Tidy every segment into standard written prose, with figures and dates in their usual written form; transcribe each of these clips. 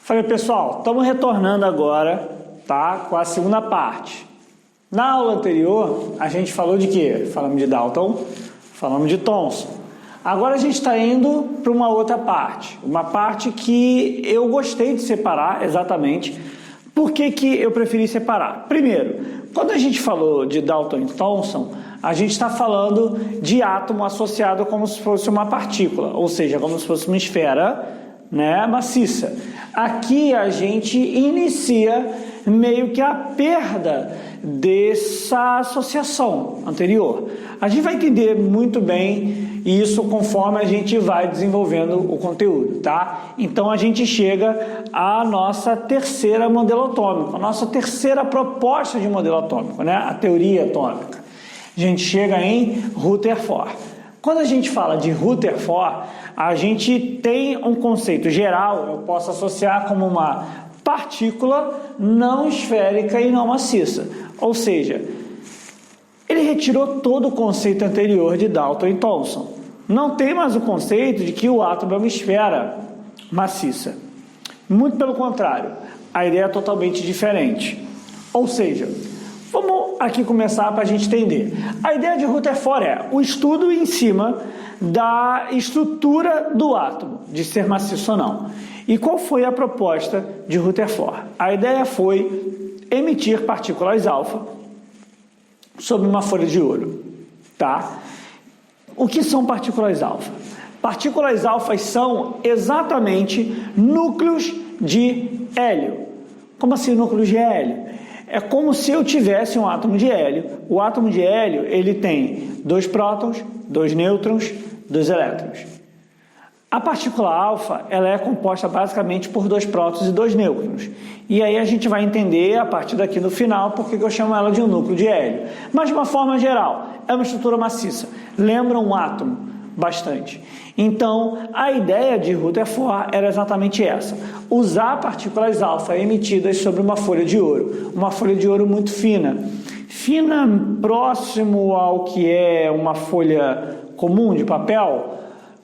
Falei, pessoal, estamos retornando agora, tá, com a segunda parte. Na aula anterior, a gente falou de quê? Falamos de Dalton, falamos de Thomson. Agora a gente está indo para uma outra parte, uma parte que eu gostei de separar exatamente. Por que que eu preferi separar? Primeiro, quando a gente falou de Dalton e Thomson, a gente está falando de átomo associado como se fosse uma partícula, ou seja, como se fosse uma esfera, né, maciça. Aqui a gente inicia meio que a perda dessa associação anterior. A gente vai entender muito bem isso conforme a gente vai desenvolvendo o conteúdo, tá? Então a gente chega à nossa terceira modelo atômico, a nossa terceira proposta de modelo atômico, né? A teoria atômica. A gente chega em Rutherford. Quando a gente fala de Rutherford, a gente tem um conceito geral, eu posso associar como uma partícula não esférica e não maciça. Ou seja, ele retirou todo o conceito anterior de Dalton e Thomson. Não tem mais o conceito de que o átomo é uma esfera maciça. Muito pelo contrário, a ideia é totalmente diferente. Ou seja, vamos aqui começar para a gente entender. A ideia de Rutherford é o estudo em cima da estrutura do átomo, de ser maciço ou não. E qual foi a proposta de Rutherford? A ideia foi emitir partículas alfa sobre uma folha de ouro, tá? O que são partículas alfa? Partículas alfas são exatamente núcleos de hélio. Como assim núcleos de hélio? É como se eu tivesse um átomo de hélio. O átomo de hélio, ele tem 2 prótons, 2 nêutrons, 2 elétrons. A partícula alfa, ela é composta basicamente por 2 prótons e 2 nêutrons. E aí a gente vai entender a partir daqui no final porque eu chamo ela de um núcleo de hélio. Mas de uma forma geral, é uma estrutura maciça. Lembra um átomo bastante. Então, a ideia de Rutherford era exatamente essa. Usar partículas alfa emitidas sobre uma folha de ouro. Uma folha de ouro muito fina. Fina próximo ao que é uma folha comum de papel?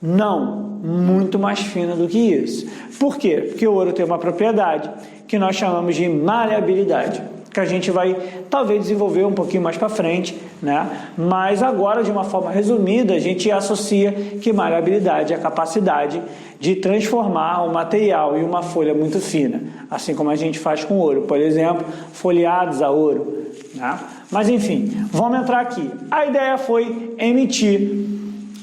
Não. Muito mais fina do que isso. Por quê? Porque o ouro tem uma propriedade que nós chamamos de maleabilidade, que a gente vai talvez desenvolver um pouquinho mais para frente, né? Mas agora, de uma forma resumida, a gente associa que maleabilidade é a capacidade de transformar um material em uma folha muito fina, assim como a gente faz com ouro, por exemplo, folheados a ouro, né? Mas enfim, vamos entrar aqui. A ideia foi emitir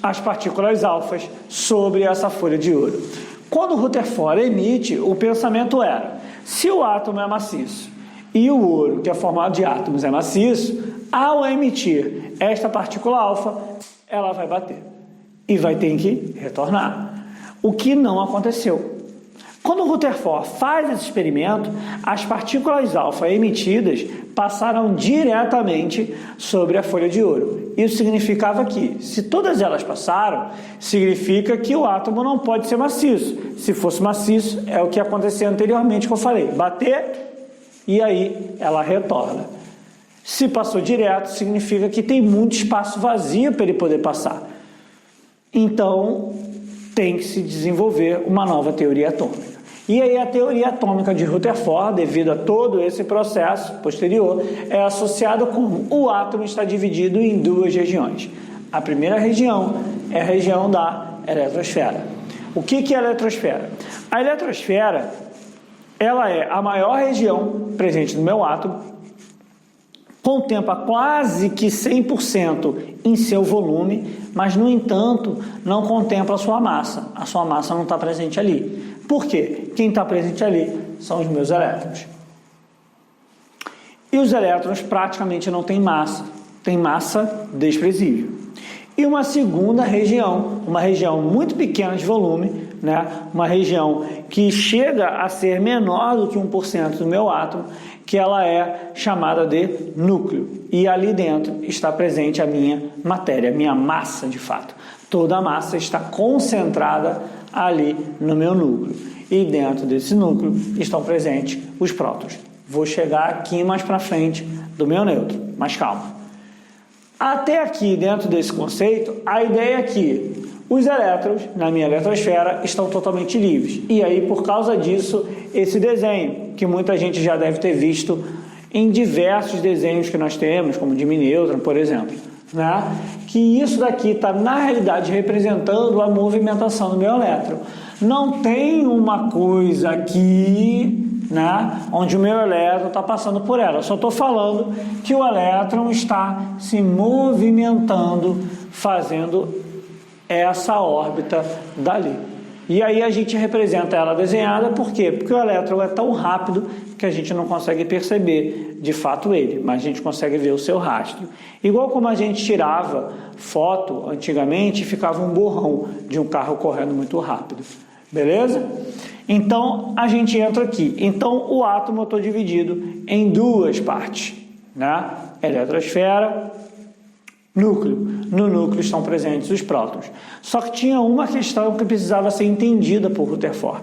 as partículas alfas sobre essa folha de ouro. Quando Rutherford emite, o pensamento era: se o átomo é maciço e o ouro, que é formado de átomos, é maciço, ao emitir esta partícula alfa, ela vai bater e vai ter que retornar. O que não aconteceu. Quando Rutherford faz esse experimento, as partículas alfa emitidas passaram diretamente sobre a folha de ouro. Isso significava que, se todas elas passaram, significa que o átomo não pode ser maciço. Se fosse maciço, é o que aconteceu anteriormente que eu falei. Bater e aí ela retorna. Se passou direto, significa que tem muito espaço vazio para ele poder passar. Então, tem que se desenvolver uma nova teoria atômica. E aí a teoria atômica de Rutherford, devido a todo esse processo posterior, é associada com o átomo está dividido em 2 regiões. A primeira região é a região da eletrosfera. O que é a eletrosfera? A eletrosfera, ela é a maior região presente no meu átomo, contempla quase que 100% em seu volume, mas, no entanto, não contempla a sua massa. A sua massa não está presente ali. Por quê? Quem está presente ali são os meus elétrons. E os elétrons praticamente não têm massa. Tem massa desprezível. E uma segunda região, uma região muito pequena de volume, né? Uma região que chega a ser menor do que 1% do meu átomo, que ela é chamada de núcleo. E ali dentro está presente a minha matéria, a minha massa de fato. Toda a massa está concentrada ali no meu núcleo. E dentro desse núcleo estão presentes os prótons. Vou chegar aqui mais para frente do meu nêutron, mas calma. Até aqui, dentro desse conceito, a ideia é que Os elétrons na minha eletrosfera estão totalmente livres. E aí, por causa disso, esse desenho, que muita gente já deve ter visto em diversos desenhos que nós temos, como de minêutron, por exemplo, né? Que isso daqui está, na realidade, representando a movimentação do meu elétron. Não tem uma coisa aqui, né, onde o meu elétron está passando por ela. Eu só estou falando que o elétron está se movimentando, fazendo essa órbita dali. E aí a gente representa ela desenhada, por quê? Porque o elétron é tão rápido que a gente não consegue perceber de fato ele, mas a gente consegue ver o seu rastro. Igual como a gente tirava foto antigamente, ficava um borrão de um carro correndo muito rápido. Beleza? Então a gente entra aqui. Então o átomo eu estou dividido em duas partes, né? Eletrosfera, núcleo. No núcleo estão presentes os prótons. Só que tinha uma questão que precisava ser entendida por Rutherford,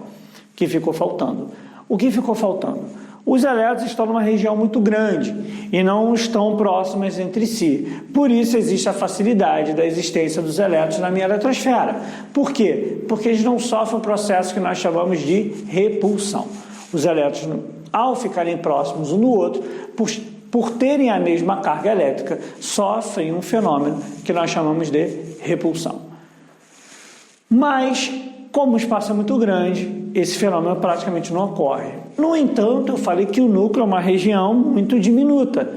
que ficou faltando. O que ficou faltando? Os elétrons estão numa região muito grande e não estão próximas entre si. Por isso existe a facilidade da existência dos elétrons na minha eletrosfera. Por quê? Porque eles não sofrem um processo que nós chamamos de repulsão. Os elétrons, ao ficarem próximos um do outro, por terem a mesma carga elétrica, sofrem um fenômeno que nós chamamos de repulsão. Mas, como o espaço é muito grande, esse fenômeno praticamente não ocorre. No entanto, eu falei que o núcleo é uma região muito diminuta.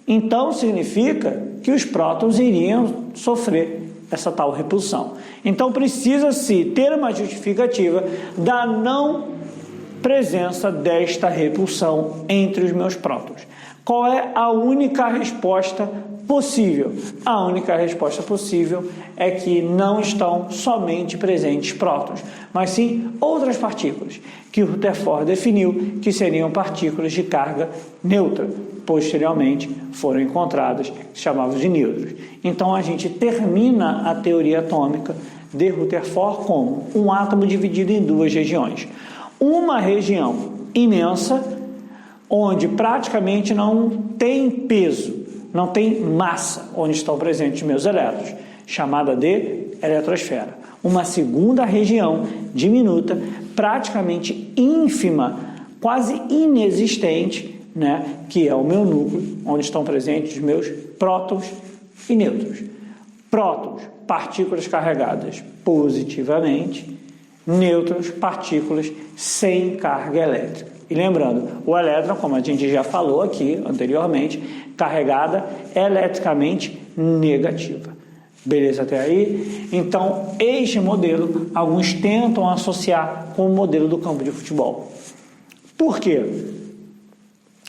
Então, significa que os prótons iriam sofrer essa tal repulsão. Então, precisa-se ter uma justificativa da não presença desta repulsão entre os meus prótons. Qual é a única resposta possível? A única resposta possível é que não estão somente presentes prótons, mas sim outras partículas, que o Rutherford definiu que seriam partículas de carga neutra. Posteriormente foram encontradas, chamadas de nêutrons. Então a gente termina a teoria atômica de Rutherford como um átomo dividido em duas regiões. Uma região imensa, onde praticamente não tem peso, não tem massa, onde estão presentes meus elétrons, chamada de eletrosfera. Uma segunda região diminuta, praticamente ínfima, quase inexistente, né, que é o meu núcleo, onde estão presentes os meus prótons e nêutrons. Prótons, partículas carregadas positivamente, nêutrons, partículas sem carga elétrica. E lembrando, o elétron, como a gente já falou aqui anteriormente, carregada eletricamente negativa. Beleza até aí? Então, este modelo, alguns tentam associar com o modelo do campo de futebol. Por quê?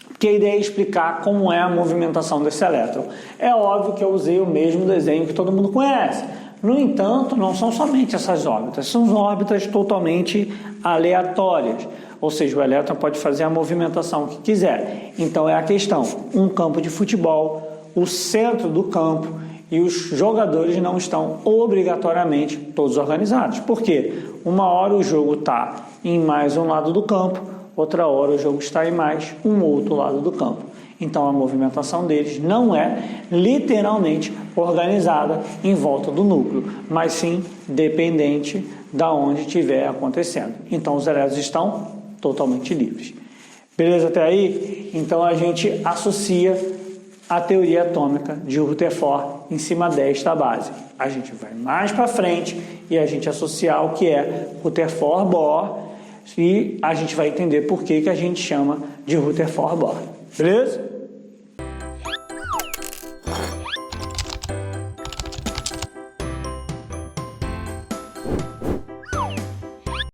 Porque a ideia é explicar como é a movimentação desse elétron. É óbvio que eu usei o mesmo desenho que todo mundo conhece. No entanto, não são somente essas órbitas, são órbitas totalmente aleatórias. Ou seja, o elétron pode fazer a movimentação que quiser. Então é a questão, um campo de futebol, o centro do campo e os jogadores não estão obrigatoriamente todos organizados. Por quê? Uma hora o jogo está em mais um lado do campo, outra hora o jogo está em mais um outro lado do campo. Então a movimentação deles não é literalmente organizada em volta do núcleo, mas sim dependente da onde estiver acontecendo. Então os elétrons estão totalmente livres. Beleza até aí? Então a gente associa a teoria atômica de Rutherford em cima desta base. A gente vai mais para frente e a gente associar o que é Rutherford-Bohr e a gente vai entender por que a gente chama de Rutherford-Bohr. Beleza?